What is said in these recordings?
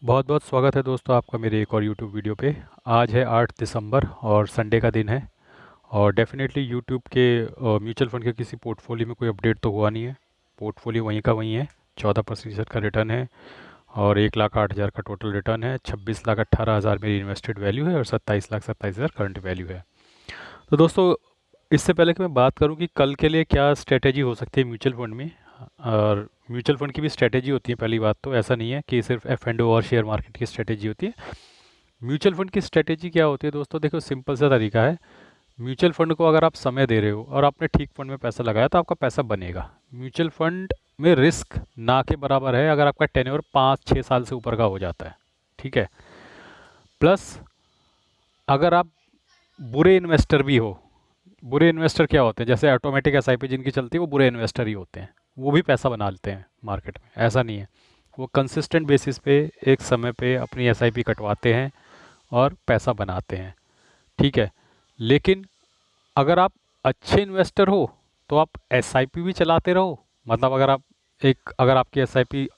बहुत बहुत स्वागत है दोस्तों आपका मेरे एक और यूट्यूब वीडियो पे। आज है 8 दिसंबर और संडे का दिन है। और डेफिनेटली यूट्यूब के म्यूचुअल फंड के किसी पोर्टफोलियो में कोई अपडेट तो हुआ नहीं है। पोर्टफोलियो वहीं का वहीं है। 14% का रिटर्न है और 1,08,000 का टोटल रिटर्न है। 26,18,000 मेरी इन्वेस्टेड वैल्यू है और 27,27,000 करंट वैल्यू है। तो दोस्तों, इससे पहले कि मैं बात करूं कि कल के लिए क्या स्ट्रेटेजी हो सकती है म्यूचुअल फंड में, और म्यूचुअल फंड की भी स्ट्रेटेजी होती है। पहली बात तो ऐसा नहीं है कि सिर्फ एफ एंड और शेयर मार्केट की स्ट्रेटेजी होती है। म्यूचुअल फंड की स्ट्रेटेजी क्या होती है दोस्तों? देखो, सिंपल सा तरीका है। म्यूचुअल फंड को अगर आप समय दे रहे हो और आपने ठीक फंड में पैसा लगाया तो आपका पैसा बनेगा। म्यूचुअल फंड में रिस्क ना के बराबर है अगर आपका टेन्योर 5-6 साल से ऊपर का हो जाता है। ठीक है। प्लस अगर आप बुरे इन्वेस्टर भी हो। बुरे इन्वेस्टर क्या होते हैं? जैसे ऑटोमेटिक एसआईपी जिनकी चलती है वो बुरे इन्वेस्टर ही होते हैं। वो भी पैसा बना लेते हैं मार्केट में, ऐसा नहीं है। वो कंसिस्टेंट बेसिस पे एक समय पे अपनी एसआईपी कटवाते हैं और पैसा बनाते हैं। ठीक है। लेकिन अगर आप अच्छे इन्वेस्टर हो तो आप एसआईपी भी चलाते रहो। मतलब अगर आपकी एसआईपी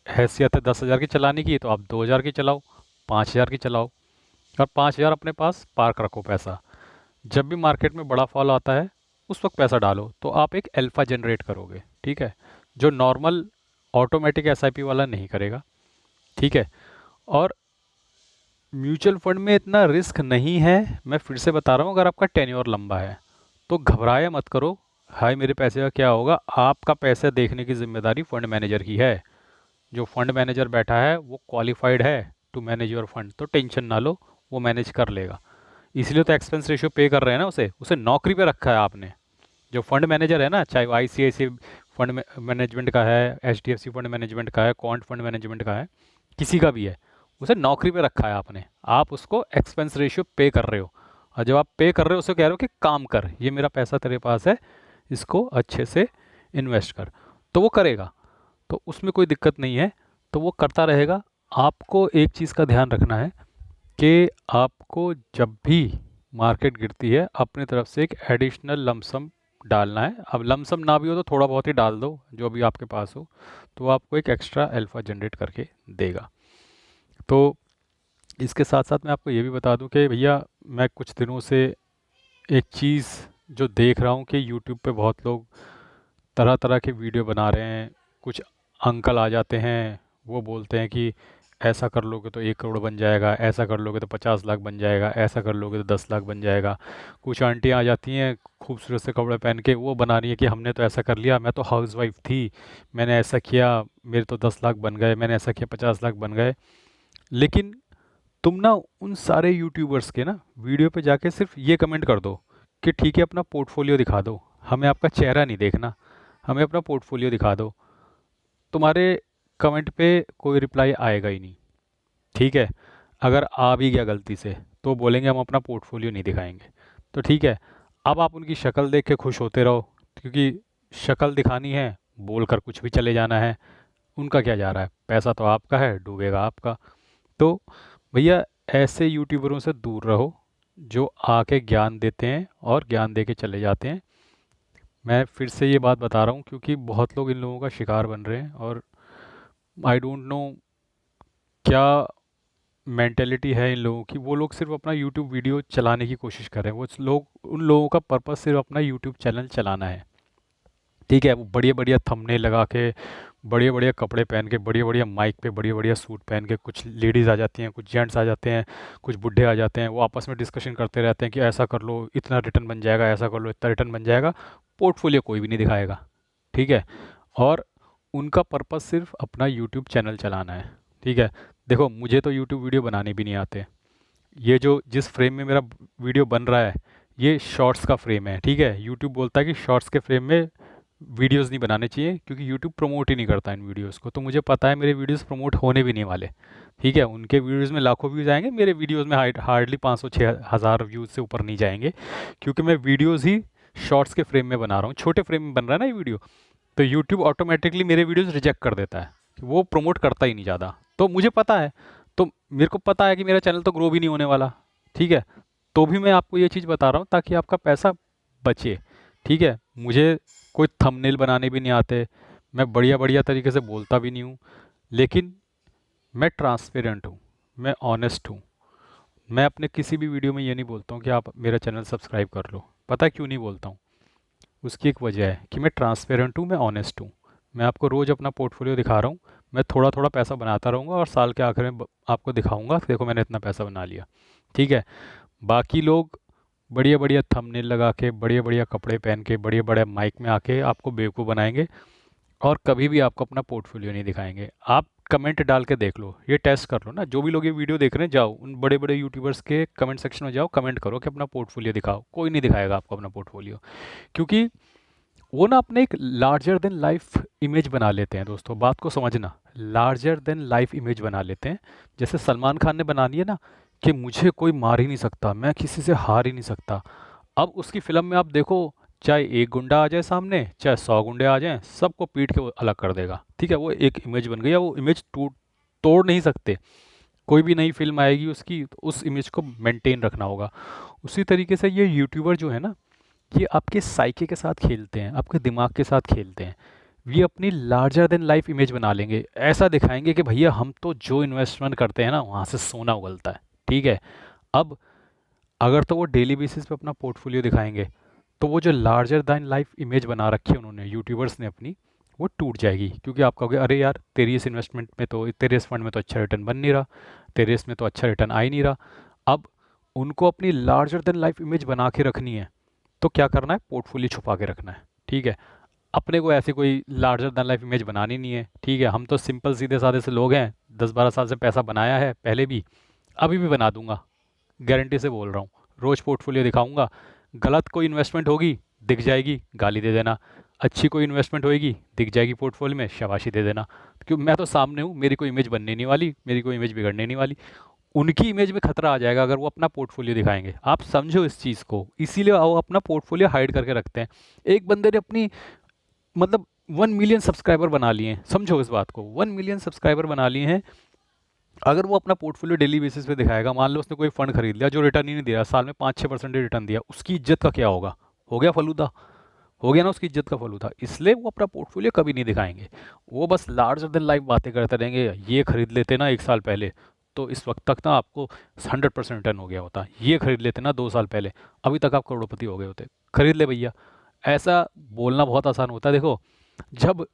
हैसियत है 10,000 की चलाने की, तो आप 2,000 की चलाओ, 5,000 की चलाओ, और 5,000 अपने पास पार्क रखो पैसा। जब भी मार्केट में बड़ा फॉल आता है उस वक्त पैसा डालो तो आप एक अल्फा जनरेट करोगे। ठीक है। जो नॉर्मल ऑटोमेटिक एसआईपी वाला नहीं करेगा। ठीक है। और म्यूचुअल फंड में इतना रिस्क नहीं है। मैं फिर से बता रहा हूँ, अगर आपका टेन्योर लंबा है तो घबराया मत करो। हाय मेरे पैसे का क्या होगा? आपका पैसे देखने की जिम्मेदारी फंड मैनेजर की है। जो फंड मैनेजर बैठा है वो क्वालिफाइड है टू मैनेज योर फंड, तो टेंशन ना लो, वो मैनेज कर लेगा। इसलिए तो एक्सपेंस रेशियो पे कर रहे हैं ना, उसे उसे नौकरी पे रखा है आपने। जो फंड मैनेजर है ना, चाहे वो आईसीआईसी फंड मैनेजमेंट का है, एचडीएफसी फंड मैनेजमेंट का है, क्वांट फंड मैनेजमेंट का है, किसी का भी है, उसे नौकरी पे रखा है आपने। आप उसको एक्सपेंस रेशियो पे कर रहे हो। और जब आप पे कर रहे हो उसे कह रहे हो कि काम कर, ये मेरा पैसा तेरे पास है, इसको अच्छे से इन्वेस्ट कर, तो वो करेगा। तो उसमें कोई दिक्कत नहीं है। तो वो करता रहेगा। आपको एक चीज़ का ध्यान रखना है कि आपको जब भी मार्केट गिरती है अपनी तरफ से एक एडिशनल लमसम डालना है। अब लमसम ना भी हो तो थोड़ा बहुत ही डाल दो जो भी आपके पास हो, तो आपको एक एक्स्ट्रा अल्फा जनरेट करके देगा। तो इसके साथ साथ मैं आपको ये भी बता दूं कि भैया, मैं कुछ दिनों से एक चीज़ जो देख रहा हूँ कि यूट्यूब पे बहुत लोग तरह तरह के वीडियो बना रहे हैं। कुछ अंकल आ जाते हैं, वो बोलते हैं कि ऐसा कर लोगे तो 1 करोड़ बन जाएगा, ऐसा कर लोगे तो 50 लाख बन जाएगा, ऐसा कर लोगे तो 10 लाख बन जाएगा। कुछ आंटियाँ आ जाती हैं खूबसूरत से कपड़े पहन के, वो बना रही है कि हमने तो ऐसा कर लिया, मैं तो हाउस वाइफ थी, मैंने ऐसा किया, मेरे तो 10 लाख बन गए, मैंने ऐसा किया 50 लाख बन गए। लेकिन तुम ना उन सारे यूट्यूबर्स के ना वीडियो पे जाके सिर्फ ये कमेंट कर दो कि ठीक है अपना पोर्टफोलियो दिखा दो, हमें आपका चेहरा नहीं देखना, हमें अपना पोर्टफोलियो दिखा दो। तुम्हारे कमेंट पे कोई रिप्लाई आएगा ही नहीं। ठीक है। अगर आ भी गया गलती से तो बोलेंगे हम अपना पोर्टफोलियो नहीं दिखाएंगे। तो ठीक है, अब आप उनकी शक्ल देख के खुश होते रहो, क्योंकि शक्ल दिखानी है, बोलकर कुछ भी चले जाना है। उनका क्या जा रहा है? पैसा तो आपका है, डूबेगा आपका। तो भैया, ऐसे यूट्यूबरों से दूर रहो जो आके ज्ञान देते हैं और ज्ञान दे के चले जाते हैं। मैं फिर से ये बात बता रहा हूँ क्योंकि बहुत लोग इन लोगों का शिकार बन रहे हैं, और आई डोंट नो क्या मेंटेलिटी है इन लोगों की। वो लोग सिर्फ अपना यूट्यूब वीडियो चलाने की कोशिश कर रहे हैं। उन लोगों का पर्पस सिर्फ अपना यूट्यूब चैनल चलाना है। ठीक है। वो बढ़िया बढ़िया थंबनेल लगा के, बढ़िया बढ़िया कपड़े पहन के, बढ़िया बढ़िया माइक पे बढ़िया बढ़िया सूट पहन के, कुछ लेडीज़ आ जाती हैं, कुछ जेंट्स आ जाते हैं, कुछ बुढ़े आ जाते हैं, वो आपस में डिस्कशन करते रहते हैं कि ऐसा कर लो इतना रिटर्न बन जाएगा, ऐसा कर लो इतना रिटर्न बन जाएगा। पोर्टफोलियो कोई भी नहीं दिखाएगा। ठीक है। और उनका पर्पस सिर्फ अपना यूट्यूब चैनल चलाना है। ठीक है। देखो, मुझे तो यूट्यूब वीडियो बनाने भी नहीं आते। ये जो जिस फ्रेम में मेरा वीडियो बन रहा है, ये शॉर्ट्स का फ्रेम है। ठीक है। यूट्यूब बोलता है कि शॉर्ट्स के फ्रेम में वीडियोस नहीं बनाने चाहिए, क्योंकि यूट्यूब प्रमोट ही नहीं करता इन वीडियोस को। तो मुझे पता है मेरे वीडियोस प्रमोट होने भी नहीं वाले। ठीक है। उनके वीडियोस में लाखों व्यूज़ आएंगे, मेरे वीडियोस में हार्डली 500-6,000 व्यूज़ से ऊपर नहीं जाएंगे, क्योंकि मैं वीडियोस ही शॉर्ट्स के फ्रेम में बना रहा हूँ। छोटे फ्रेम में बन रहा है ना ये वीडियो, तो यूट्यूब ऑटोमेटिकली मेरे वीडियोस रिजेक्ट कर देता है कि वो प्रमोट करता ही नहीं ज़्यादा। तो मुझे पता है, तो मेरे को पता है कि मेरा चैनल तो ग्रो भी नहीं होने वाला। ठीक है। तो भी मैं आपको ये चीज़ बता रहा हूँ ताकि आपका पैसा बचे। ठीक है। मुझे कोई थंबनेल बनाने भी नहीं आते, मैं बढ़िया बढ़िया तरीके से बोलता भी नहीं हूँ, लेकिन मैं ट्रांसपेरेंट हूँ, मैं ऑनेस्ट हूँ। मैं अपने किसी भी वीडियो में ये नहीं बोलता हूँ कि आप मेरा चैनल सब्सक्राइब कर लो। पता है क्यों नहीं बोलता हूँ? उसकी एक वजह है कि मैं ट्रांसपेरेंट हूँ, मैं ऑनेस्ट हूँ। मैं आपको रोज़ अपना पोर्टफोलियो दिखा रहा हूँ। मैं थोड़ा थोड़ा पैसा बनाता रहूँगा और साल के आखिर में आपको दिखाऊंगा कि देखो मैंने इतना पैसा बना लिया। ठीक है। बाकी लोग बढ़िया बढ़िया थंबनेल लगा के, बढ़िया बढ़िया कपड़े पहन के, बढ़िया बढ़िया माइक में आके आपको बेवकूफ़ बनाएंगे और कभी भी आपको अपना पोर्टफोलियो नहीं दिखाएंगे। आप कमेंट डाल के देख लो, ये टेस्ट कर लो ना, जो भी लोग ये वीडियो देख रहे हैं, जाओ उन बड़े बड़े यूट्यूबर्स के कमेंट सेक्शन में जाओ, कमेंट करो कि अपना पोर्टफोलियो दिखाओ। कोई नहीं दिखाएगा आपको अपना पोर्टफोलियो, क्योंकि वो ना अपने एक लार्जर देन लाइफ इमेज बना लेते हैं। दोस्तों बात को समझना, लार्जर देन लाइफ इमेज बना लेते हैं। जैसे सलमान खान ने बनानी है ना कि मुझे कोई मार ही नहीं सकता, मैं किसी से हार ही नहीं सकता। अब उसकी फिल्म में आप देखो, चाहे एक गुंडा आ जाए सामने, चाहे 100 गुंडे आ जाएं, सबको पीट के वो अलग कर देगा। ठीक है, वो एक इमेज बन गई है, वो इमेज टूट तोड़ नहीं सकते। कोई भी नई फिल्म आएगी उसकी, तो उस इमेज को मेंटेन रखना होगा। उसी तरीके से ये यूट्यूबर जो है ना, ये आपके साइके के साथ खेलते हैं, आपके दिमाग के साथ खेलते हैं। ये अपनी लार्जर देन लाइफ इमेज बना लेंगे, ऐसा दिखाएंगे कि भैया हम तो जो इन्वेस्टमेंट करते हैं ना वहाँ से सोना उगलता है। ठीक है। अब अगर तो वो डेली बेसिस पे अपना पोर्टफोलियो दिखाएंगे, तो वो जो लार्जर दैन लाइफ इमेज बना रखी है उन्होंने, यूट्यूबर्स ने अपनी, वो टूट जाएगी। क्योंकि आप कहोगे अरे यार तेरी इस इन्वेस्टमेंट में तो, तेरे इस फंड में तो अच्छा रिटर्न बन नहीं रहा, तेरे इसमें तो अच्छा रिटर्न आ ही नहीं रहा। अब उनको अपनी लार्जर देन लाइफ इमेज बना के रखनी है, तो क्या करना है? पोर्टफोलियो छुपा के रखना है। ठीक है। अपने को ऐसी कोई लार्जर देन लाइफ इमेज बनानी नहीं है। ठीक है, हम तो सिंपल सीधे साधे से लोग हैं, 10-12 साल से पैसा बनाया है पहले भी, अभी भी बना दूंगा, गारंटी से बोल रहा हूँ। रोज़ पोर्टफोलियो दिखाऊंगा, गलत कोई इन्वेस्टमेंट होगी दिख जाएगी, गाली दे देना। अच्छी कोई इन्वेस्टमेंट होएगी दिख जाएगी पोर्टफोलियो में, शाबाशी दे देना। क्यों? मैं तो सामने हूँ, मेरी कोई इमेज बनने नहीं वाली, मेरी कोई इमेज बिगड़ने नहीं वाली। उनकी इमेज में खतरा आ जाएगा अगर वो अपना पोर्टफोलियो दिखाएंगे। आप समझो इस चीज़ को, इसीलिए वो अपना पोर्टफोलियो हाइड करके रखते हैं। एक बंदे ने अपनी, मतलब 1 मिलियन सब्सक्राइबर बना लिए हैं, समझो इस बात को, 1 मिलियन सब्सक्राइबर बना लिए हैं। अगर वो अपना पोर्टफोलियो डेली बेसिस पे दिखाएगा, मान लो उसने कोई फंड खरीद लिया जो रिटर्न ही नहीं दे रहा, साल में 5-6% रिटर्न दिया, उसकी इज्जत का क्या होगा? हो गया फलूदा, हो गया ना उसकी इज्जत का फलूदा। इसलिए वो अपना पोर्टफोलियो कभी नहीं दिखाएंगे। वो बस लार्जर देन लाइफ बातें करते रहेंगे, ये खरीद लेते ना 1 साल पहले, तो इस वक्त तक ना आपको 100% रिटर्न हो गया होता। ये खरीद लेते ना 2 साल पहले, अभी तक आप करोड़पति हो गए होते। खरीद ले भैया। ऐसा बोलना बहुत आसान होता है। देखो, जब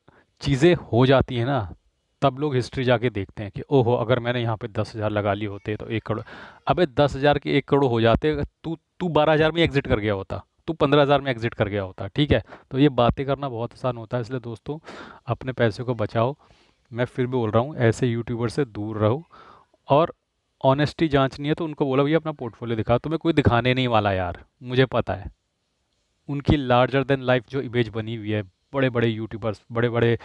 चीज़ें हो जाती हैं ना, तब लोग हिस्ट्री जाके देखते हैं कि ओहो अगर मैंने यहाँ पे 10,000 लगा लिए होते तो 1 करोड़। अबे 10,000 के 1 करोड़ हो जाते, तू तू 12,000 में एग्जिट कर गया होता, तू 15,000 में एग्जिट कर गया होता। ठीक है। तो ये बातें करना बहुत आसान होता है, इसलिए दोस्तों अपने पैसे को बचाओ। मैं फिर भी बोल रहा हूँ, ऐसे यूट्यूबर से दूर रहो। और ऑनेस्टी जांचनी है तो उनको बोला भैया अपना पोर्टफोलियो दिखा, तुम्हें कोई दिखाने नहीं वाला यार, मुझे पता है। उनकी लार्जर देन लाइफ जो इमेज बनी हुई है, बड़े बड़े यूट्यूबर्स, बड़े बड़े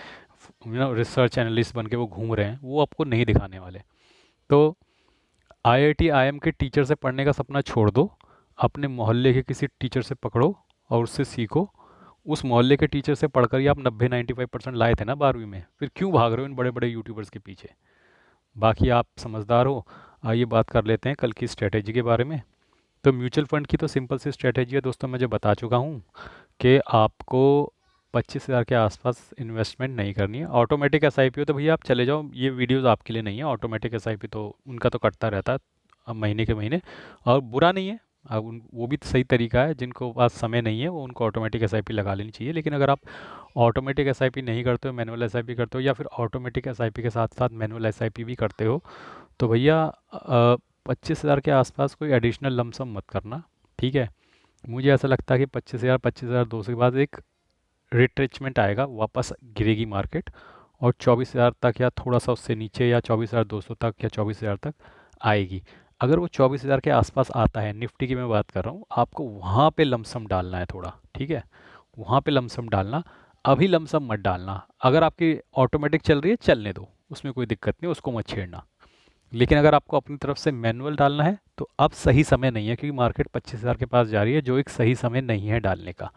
रिसर्च एनालिस्ट बन के वो घूम रहे हैं, वो आपको नहीं दिखाने वाले। तो आईआईटी आईएम के टीचर से पढ़ने का सपना छोड़ दो, अपने मोहल्ले के किसी टीचर से पकड़ो और उससे सीखो। उस मोहल्ले के टीचर से पढ़कर ही आप 90-95% लाए थे ना 12वीं में, फिर क्यों भाग रहे हो इन बड़े बड़े यूट्यूबर्स के पीछे? बाकी आप समझदार हो। आइए बात कर लेते हैं कल की स्ट्रैटेजी के बारे में। तो म्यूचुअल फंड की तो सिंपल सी स्ट्रैटेजी है दोस्तों, मैं जो बता चुका हूँ कि आपको 25,000 के आसपास इन्वेस्टमेंट नहीं करनी है। ऑटोमेटिक एसआईपी हो तो भैया आप चले जाओ, ये वीडियोस आपके लिए नहीं है। ऑटोमेटिक एसआईपी तो उनका तो कटता रहता है अब महीने के महीने, और बुरा नहीं है। अब वो भी सही तरीका है, जिनको पास समय नहीं है वो उनको ऑटोमेटिक एसआईपी लगा लेनी चाहिए। लेकिन अगर आप ऑटोमेटिक एसआईपी नहीं करते हो, मैनुअल एसआईपी करते हो, या फिर ऑटोमेटिक एसआईपी के साथ साथ मैनुअल एसआईपी भी करते हो, तो भैया 25,000 के आसपास कोई एडिशनल लमसम मत करना। ठीक है। मुझे ऐसा लगता है कि 25,000, 25,200 के बाद एक रिट्रेचमेंट आएगा, वापस गिरेगी मार्केट, और 24,000 तक या थोड़ा सा उससे नीचे, या 24,200 तक या 24,000 तक आएगी। अगर वो 24,000 के आसपास आता है, निफ्टी की मैं बात कर रहा हूँ, आपको वहाँ पे लमसम डालना है थोड़ा। ठीक है, वहाँ पे लमसम डालना, अभी लमसम मत डालना। अगर आपकी ऑटोमेटिक चल रही है चलने दो, उसमें कोई दिक्कत नहीं, उसको मत छेड़ना। लेकिन अगर आपको अपनी तरफ से मैनुअल डालना है तो अब सही समय नहीं है, क्योंकि मार्केट 25,000 के पास जा रही है, जो एक सही समय नहीं है डालने का।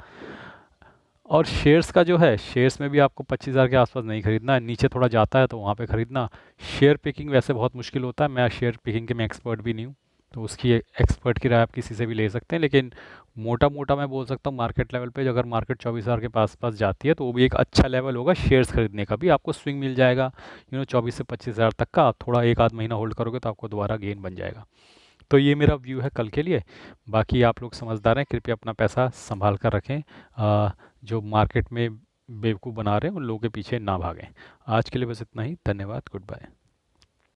और शेयर्स का जो है, शेयर्स में भी आपको 25,000 के आसपास नहीं खरीदना है, नीचे थोड़ा जाता है तो वहाँ पे खरीदना। शेयर पिकिंग वैसे बहुत मुश्किल होता है, मैं शेयर पिकिंग के मैं एक्सपर्ट भी नहीं हूँ, तो उसकी एक्सपर्ट की राय आप किसी से भी ले सकते हैं, लेकिन मोटा मोटा मैं बोल सकता हूँ मार्केट लेवल पे अगर मार्केट 24,000 के पास पास जाती है तो वो भी एक अच्छा लेवल होगा शेयर्स खरीदने का भी। आपको स्विंग मिल जाएगा 24 से 25,000 तक का। आप थोड़ा एक आध महीना होल्ड करोगे तो आपको दोबारा गेन बन जाएगा। तो ये मेरा व्यू है कल के लिए। बाकी आप लोग समझदार हैं, कृपया अपना पैसा संभाल कर रखें। जो मार्केट में बेवकूफ़ बना रहे हैं उन लोगों के पीछे ना भागें। आज के लिए बस इतना ही। धन्यवाद। Good bye.